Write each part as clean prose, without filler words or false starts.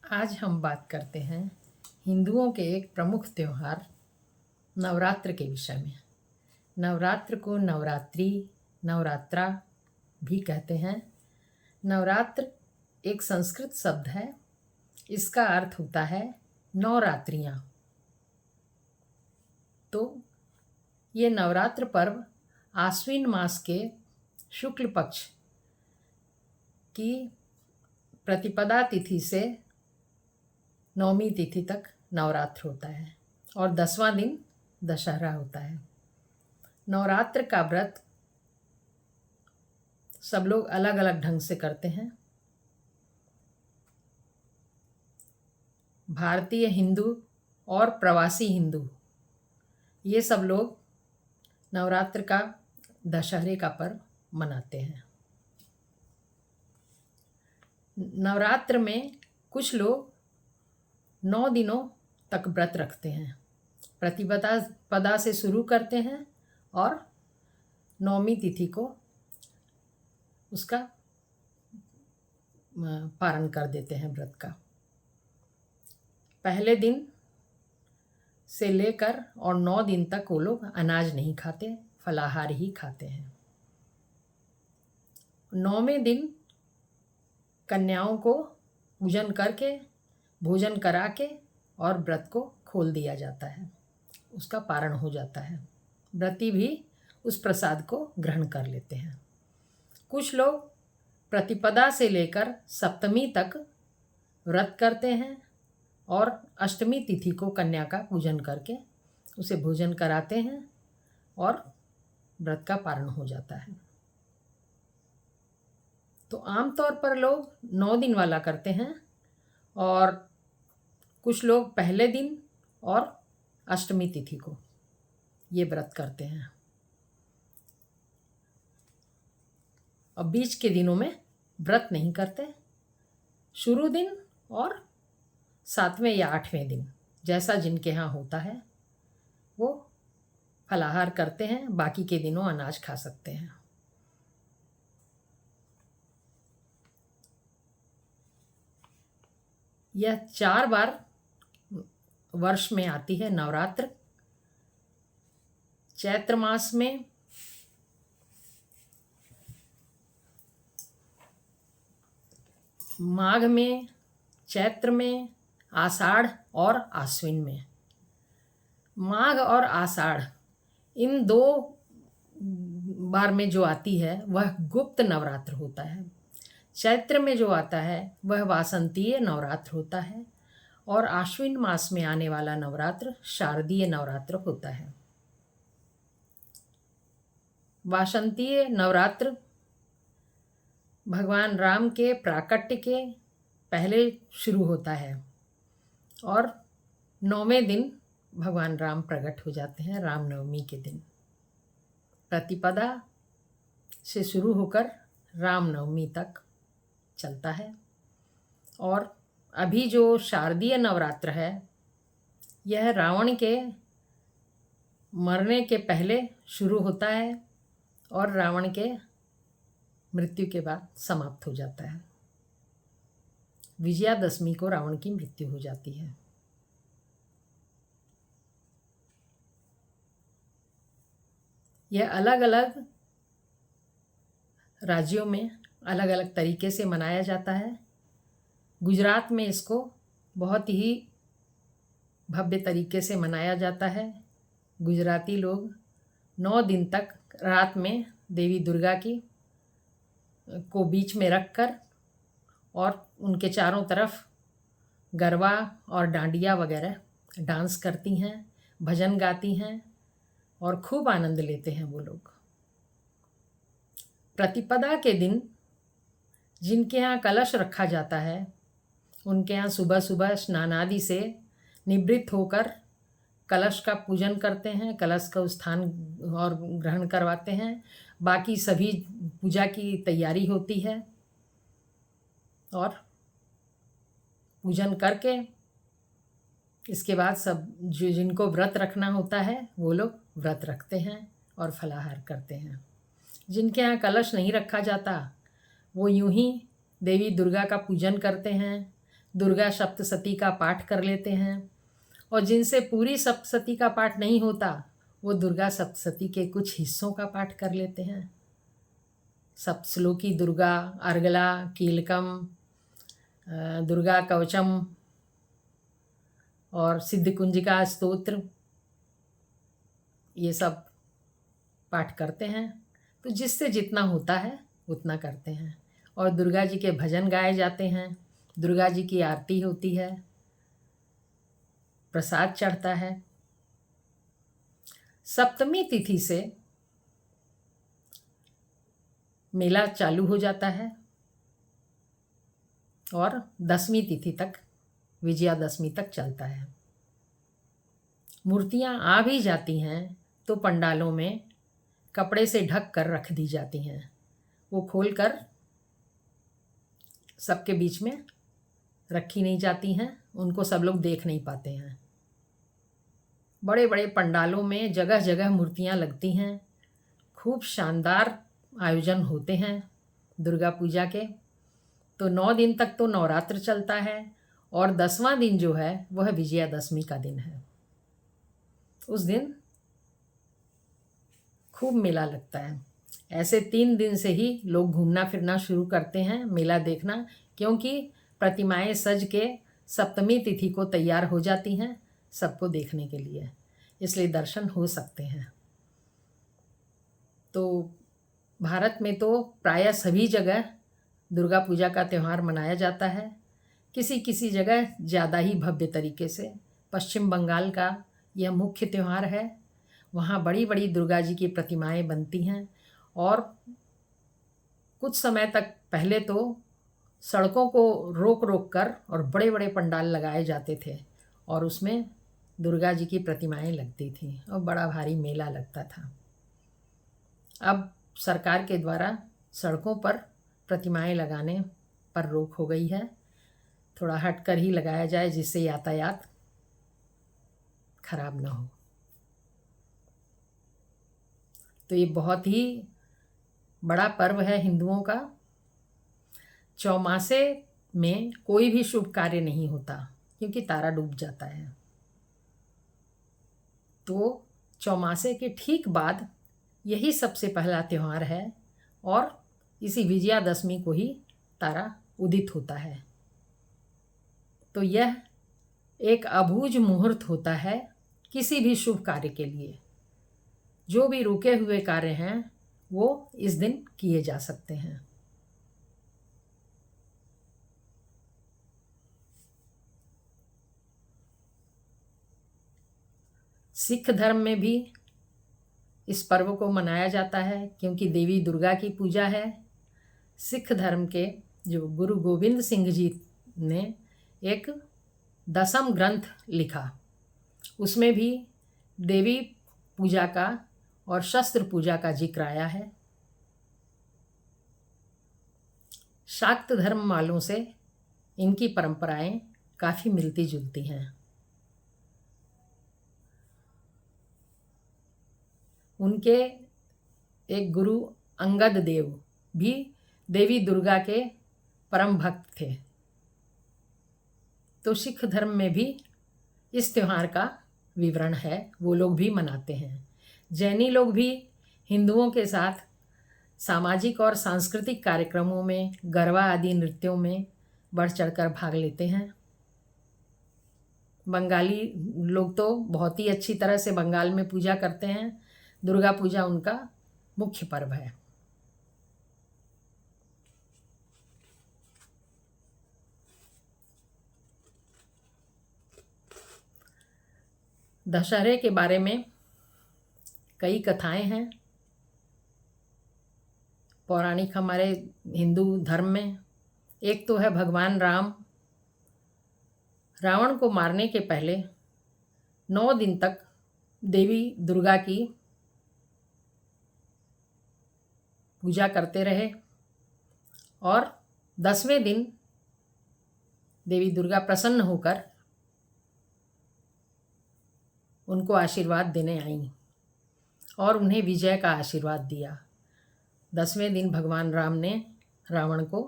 आज हम बात करते हैं हिंदुओं के एक प्रमुख त्यौहार नवरात्र के विषय में। नवरात्र को नवरात्रि, नवरात्रा भी कहते हैं। नवरात्र एक संस्कृत शब्द है। इसका अर्थ होता है 9 रात्रियाँ। तो ये नवरात्र पर्व आश्विन मास के शुक्ल पक्ष की प्रतिपदा तिथि से नौमी तिथि तक नवरात्र होता है और 10वां दिन दशहरा होता है। नवरात्र का व्रत सब लोग अलग अलग ढंग से करते हैं। भारतीय हिंदू और प्रवासी हिंदू ये सब लोग नवरात्र का दशहरे का पर्व मनाते हैं। नवरात्र में कुछ लोग 9 दिनों तक व्रत रखते हैं। प्रतिपदा से शुरू करते हैं और नौमी तिथि को उसका पारण कर देते हैं व्रत का। पहले दिन से लेकर और 9 दिन तक वो लोग अनाज नहीं खाते, फलाहार ही खाते हैं। 9वें दिन कन्याओं को पूजन करके, भोजन करा के और व्रत को खोल दिया जाता है, उसका पारण हो जाता है। व्रती भी उस प्रसाद को ग्रहण कर लेते हैं। कुछ लोग प्रतिपदा से लेकर सप्तमी तक व्रत करते हैं और अष्टमी तिथि को कन्या का पूजन करके उसे भोजन कराते हैं और व्रत का पारण हो जाता है। तो आमतौर पर लोग 9 दिन वाला करते हैं और कुछ लोग पहले दिन और अष्टमी तिथि को ये व्रत करते हैं और बीच के दिनों में व्रत नहीं करते। शुरू दिन और 7वें या 8वें दिन जैसा जिनके यहाँ होता है वो फलाहार करते हैं, बाकी के दिनों अनाज खा सकते हैं। यह 4 बार वर्ष में आती है नवरात्र। चैत्र मास में, माघ में, चैत्र में, आषाढ़ और आश्विन में। माघ और आषाढ़ इन 2 बार में जो आती है वह गुप्त नवरात्र होता है। चैत्र में जो आता है वह वासंतीय नवरात्र होता है और आश्विन मास में आने वाला नवरात्र शारदीय नवरात्र होता है। वासंतीय नवरात्र भगवान राम के प्राकट्य के पहले शुरू होता है और 9वें दिन भगवान राम प्रकट हो जाते हैं, रामनवमी के दिन। प्रतिपदा से शुरू होकर रामनवमी तक चलता है और अभी जो शारदीय नवरात्र है यह रावण के मरने के पहले शुरू होता है और रावण के मृत्यु के बाद समाप्त हो जाता है। विजयादशमी को रावण की मृत्यु हो जाती है। यह अलग अलग राज्यों में अलग अलग तरीके से मनाया जाता है। गुजरात में इसको बहुत ही भव्य तरीके से मनाया जाता है। गुजराती लोग 9 दिन तक रात में देवी दुर्गा की को बीच में रखकर और उनके चारों तरफ गरबा और डांडिया वगैरह डांस करती हैं, भजन गाती हैं और खूब आनंद लेते हैं वो लोग। प्रतिपदा के दिन जिनके यहाँ कलश रखा जाता है उनके यहाँ सुबह सुबह स्नान आदि से निवृत्त होकर कलश का पूजन करते हैं, कलश का स्थान और ग्रहण करवाते हैं। बाकी सभी पूजा की तैयारी होती है और पूजन करके इसके बाद सब जो जिनको व्रत रखना होता है वो लोग व्रत रखते हैं और फलाहार करते हैं। जिनके यहाँ कलश नहीं रखा जाता वो यूं ही देवी दुर्गा का पूजन करते हैं, दुर्गा सप्तशती का पाठ कर लेते हैं, और जिनसे पूरी सप्तशती का पाठ नहीं होता वो दुर्गा सप्तशती के कुछ हिस्सों का पाठ कर लेते हैं। सप्तश्लोकी दुर्गा, अर्गला, कीलकम, दुर्गा कवचम और सिद्धकुंजिका स्तोत्र, ये सब पाठ करते हैं। तो जिससे जितना होता है उतना करते हैं। और दुर्गा जी के भजन गाए जाते हैं, दुर्गा जी की आरती होती है, प्रसाद चढ़ता है। सप्तमी तिथि से मेला चालू हो जाता है और 10वीं तिथि तक, विजयादशमी तक चलता है। मूर्तियाँ आ भी जाती हैं तो पंडालों में कपड़े से ढक कर रख दी जाती हैं। वो खोल कर सबके बीच में रखी नहीं जाती हैं, उनको सब लोग देख नहीं पाते हैं। बड़े बड़े पंडालों में जगह जगह मूर्तियाँ लगती हैं, खूब शानदार आयोजन होते हैं दुर्गा पूजा के। तो 9 दिन तक तो नवरात्र चलता है और 10वां दिन जो है वह विजयादशमी का दिन है। उस दिन खूब मेला लगता है। ऐसे 3 दिन से ही लोग घूमना फिरना शुरू करते हैं, मेला देखना, क्योंकि प्रतिमाएं सज के सप्तमी तिथि को तैयार हो जाती हैं सबको देखने के लिए, इसलिए दर्शन हो सकते हैं। तो भारत में तो प्रायः सभी जगह दुर्गा पूजा का त्यौहार मनाया जाता है, किसी किसी जगह ज़्यादा ही भव्य तरीके से। पश्चिम बंगाल का यह मुख्य त्यौहार है, वहाँ बड़ी बड़ी दुर्गा जी की प्रतिमाएं बनती हैं और कुछ समय तक पहले तो सड़कों को रोक रोक कर और बड़े बड़े पंडाल लगाए जाते थे और उसमें दुर्गा जी की प्रतिमाएं लगती थीं और बड़ा भारी मेला लगता था। अब सरकार के द्वारा सड़कों पर प्रतिमाएं लगाने पर रोक हो गई है, थोड़ा हटकर ही लगाया जाए जिससे यातायात खराब ना हो। तो ये बहुत ही बड़ा पर्व है हिंदुओं का। चौमासे में कोई भी शुभ कार्य नहीं होता क्योंकि तारा डूब जाता है। तो चौमासे के ठीक बाद यही सबसे पहला त्यौहार है और इसी विजयादशमी को ही तारा उदित होता है। तो यह एक अबूझ मुहूर्त होता है किसी भी शुभ कार्य के लिए। जो भी रुके हुए कार्य हैं वो इस दिन किए जा सकते हैं। सिख धर्म में भी इस पर्व को मनाया जाता है क्योंकि देवी दुर्गा की पूजा है। सिख धर्म के जो गुरु गोविंद सिंह जी ने एक 10म ग्रंथ लिखा, उसमें भी देवी पूजा का और शस्त्र पूजा का जिक्र आया है। शाक्त धर्म वालों से इनकी परंपराएं काफ़ी मिलती जुलती हैं। उनके एक गुरु अंगद देव भी देवी दुर्गा के परम भक्त थे। तो सिख धर्म में भी इस त्यौहार का विवरण है, वो लोग भी मनाते हैं। जैनी लोग भी हिंदुओं के साथ सामाजिक और सांस्कृतिक कार्यक्रमों में, गरबा आदि नृत्यों में बढ़ चढ़कर भाग लेते हैं। बंगाली लोग तो बहुत ही अच्छी तरह से बंगाल में पूजा करते हैं। दुर्गा पूजा उनका मुख्य पर्व है। दशहरे के बारे में कई कथाएं हैं पौराणिक हमारे हिंदू धर्म में। एक तो है भगवान राम रावण को मारने के पहले 9 दिन तक देवी दुर्गा की पूजा करते रहे और 10वें दिन देवी दुर्गा प्रसन्न होकर उनको आशीर्वाद देने आईं और उन्हें विजय का आशीर्वाद दिया। 10वें दिन भगवान राम ने रावण को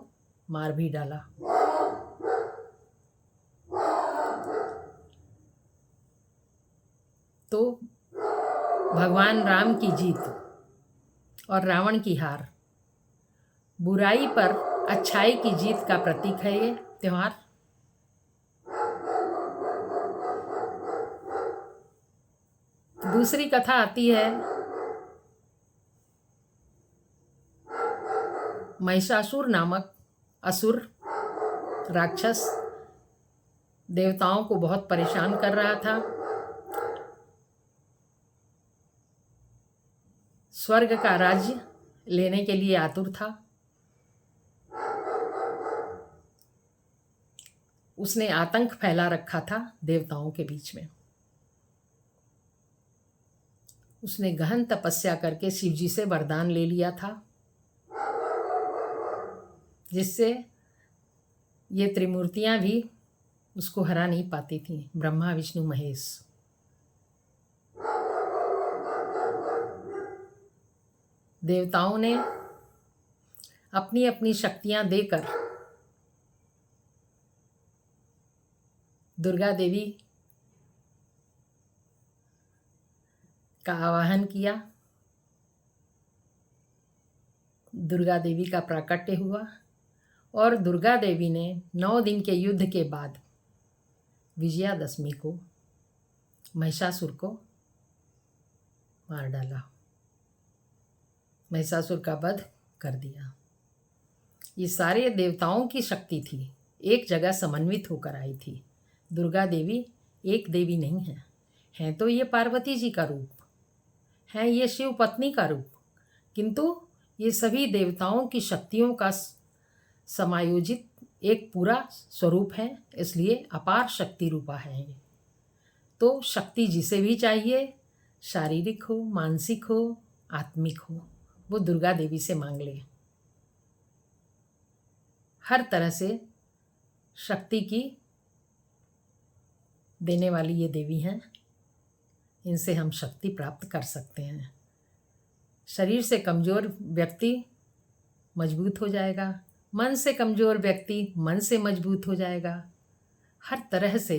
मार भी डाला। तो भगवान राम की जीत और रावण की हार, बुराई पर अच्छाई की जीत का प्रतीक है ये त्योहार। दूसरी कथा आती है महिषासुर नामक असुर राक्षस देवताओं को बहुत परेशान कर रहा था। स्वर्ग का राज्य लेने के लिए आतुर था। उसने आतंक फैला रखा था देवताओं के बीच में। उसने गहन तपस्या करके शिव जी से वरदान ले लिया था, जिससे ये त्रिमूर्तियां भी उसको हरा नहीं पाती थीं, ब्रह्मा विष्णु महेश। देवताओं ने अपनी अपनी शक्तियां देकर दुर्गा देवी का आवाहन किया। दुर्गा देवी का प्राकट्य हुआ और दुर्गा देवी ने 9 दिन के युद्ध के बाद विजयादशमी को महिषासुर को मार डाला, महिषासुर का वध कर दिया। ये सारे देवताओं की शक्ति थी, एक जगह समन्वित होकर आई थी। दुर्गा देवी एक देवी नहीं है तो ये पार्वती जी का रूप है, ये शिव पत्नी का रूप, किंतु ये सभी देवताओं की शक्तियों का समायोजित एक पूरा स्वरूप है, इसलिए अपार शक्ति रूपा है ये। तो शक्ति जिसे भी चाहिए, शारीरिक हो, मानसिक हो, आत्मिक हो, वो दुर्गा देवी से मांग ले। हर तरह से शक्ति की देने वाली ये देवी हैं, इनसे हम शक्ति प्राप्त कर सकते हैं। शरीर से कमज़ोर व्यक्ति मजबूत हो जाएगा, मन से कमज़ोर व्यक्ति मन से मजबूत हो जाएगा। हर तरह से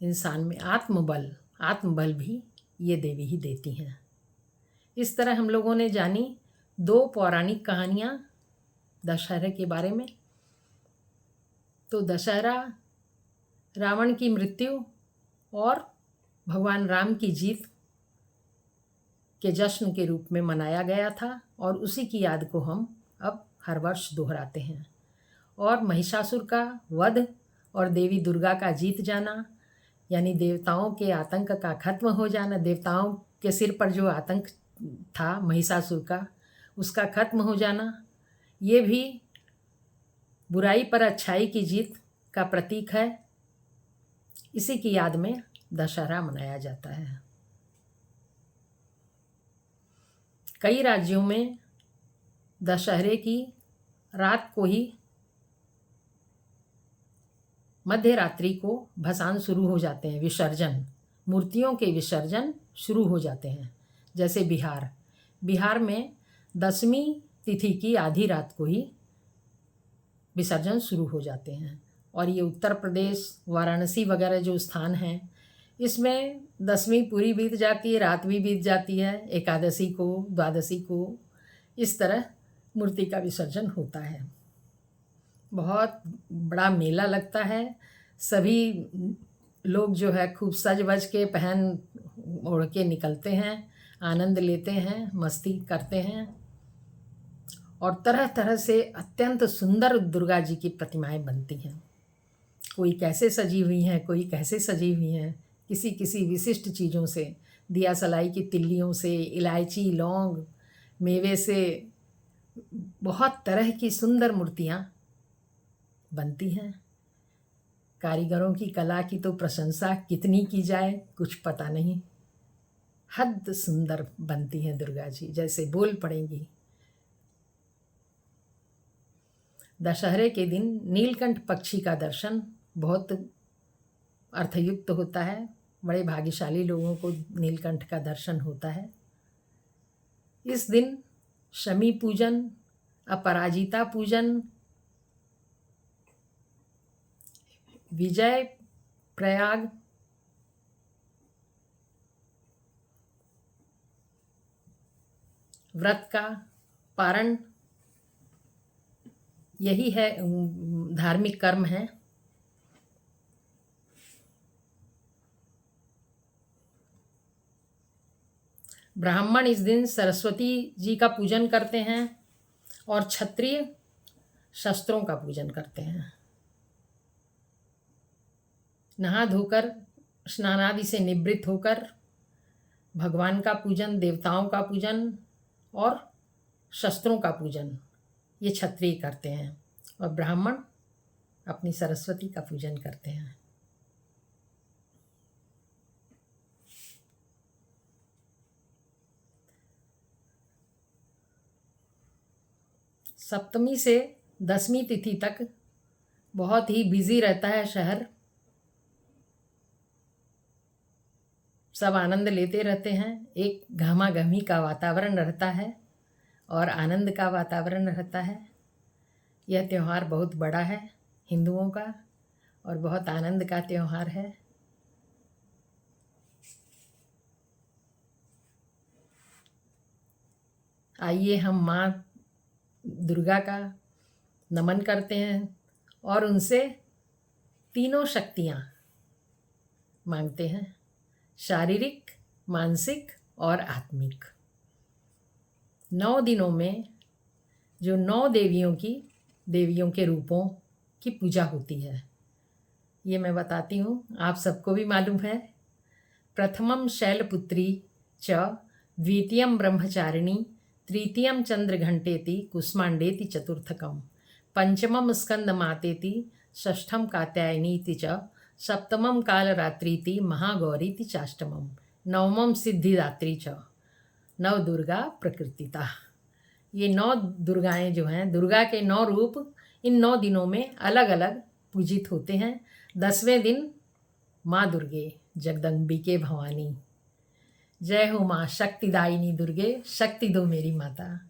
इंसान में आत्मबल भी ये देवी ही देती हैं। इस तरह हम लोगों ने जानी 2 पौराणिक कहानियाँ दशहरे के बारे में। तो दशहरा रावण की मृत्यु और भगवान राम की जीत के जश्न के रूप में मनाया गया था और उसी की याद को हम अब हर वर्ष दोहराते हैं। और महिषासुर का वध और देवी दुर्गा का जीत जाना, यानी देवताओं के आतंक का खत्म हो जाना, देवताओं के सिर पर जो आतंक था महिषासुर का, उसका खत्म हो जाना, ये भी बुराई पर अच्छाई की जीत का प्रतीक है। इसी की याद में दशहरा मनाया जाता है। कई राज्यों में दशहरे की रात को ही मध्य रात्रि को भसान शुरू हो जाते हैं, विसर्जन, मूर्तियों के विसर्जन शुरू हो जाते हैं। जैसे बिहार में 10वीं तिथि की आधी रात को ही विसर्जन शुरू हो जाते हैं। और ये उत्तर प्रदेश, वाराणसी वगैरह जो स्थान हैं, इसमें 10वीं पूरी बीत जाती है, रात भी बीत जाती है, एकादशी को, द्वादशी को, इस तरह मूर्ति का विसर्जन होता है। बहुत बड़ा मेला लगता है। सभी लोग जो है खूब सज बज के पहन ओढ़ के निकलते हैं, आनंद लेते हैं, मस्ती करते हैं और तरह तरह से अत्यंत सुंदर दुर्गा जी की प्रतिमाएं बनती हैं। कोई कैसे सजी हुई हैं, कोई कैसे सजी हुई हैं, किसी किसी विशिष्ट चीज़ों से, दिया सलाई की तिल्लियों से, इलायची, लौंग, मेवे से बहुत तरह की सुंदर मूर्तियाँ बनती हैं। कारीगरों की कला की तो प्रशंसा कितनी की जाए, कुछ पता नहीं। हद सुंदर बनती हैं दुर्गा जी, जैसे बोल पड़ेंगी। दशहरे के दिन नीलकंठ पक्षी का दर्शन बहुत अर्थयुक्त होता है। बड़े भाग्यशाली लोगों को नीलकंठ का दर्शन होता है। इस दिन शमी पूजन, अपराजिता पूजन, विजय प्रयाग व्रत का पारण, यही है धार्मिक कर्म है। ब्राह्मण इस दिन सरस्वती जी का पूजन करते हैं और क्षत्रिय शस्त्रों का पूजन करते हैं। नहा धोकर स्नान आदि से निवृत्त होकर भगवान का पूजन, देवताओं का पूजन और शस्त्रों का पूजन ये क्षत्रिय करते हैं और ब्राह्मण अपनी सरस्वती का पूजन करते हैं। सप्तमी से दसवीं तिथि तक बहुत ही बिजी रहता है शहर। सब आनंद लेते रहते हैं, एक घमाघमी का वातावरण रहता है और आनंद का वातावरण रहता है। यह त्यौहार बहुत बड़ा है हिंदुओं का और बहुत आनंद का त्यौहार है। आइए हम माँ दुर्गा का नमन करते हैं और उनसे तीनों शक्तियाँ मांगते हैं, शारीरिक, मानसिक और आत्मिक। 9 दिनों में जो 9 देवियों के रूपों की पूजा होती है ये मैं बताती हूँ, आप सबको भी मालूम है। प्रथमम शैलपुत्री च, द्वितीयम ब्रह्मचारिणी, तृतीयम चंद्रघंटेति, कुष्मांडेति चतुर्थकम, पंचमम स्कंदमातेति, षष्ठम कात्यायनीति च, सप्तमम कालरात्रीति, महागौरीति चाष्टमम, नवमम सिद्धिदात्री च। 9 दुर्गा प्रकृतिता। ये 9 दुर्गाएं जो हैं, दुर्गा के 9 रूप इन 9 दिनों में अलग अलग पूजित होते हैं। 10वें दिन माँ दुर्गे जगदम्बिके भवानी। जय हो माँ शक्तिदायिनी दुर्गे, शक्ति दो मेरी माता।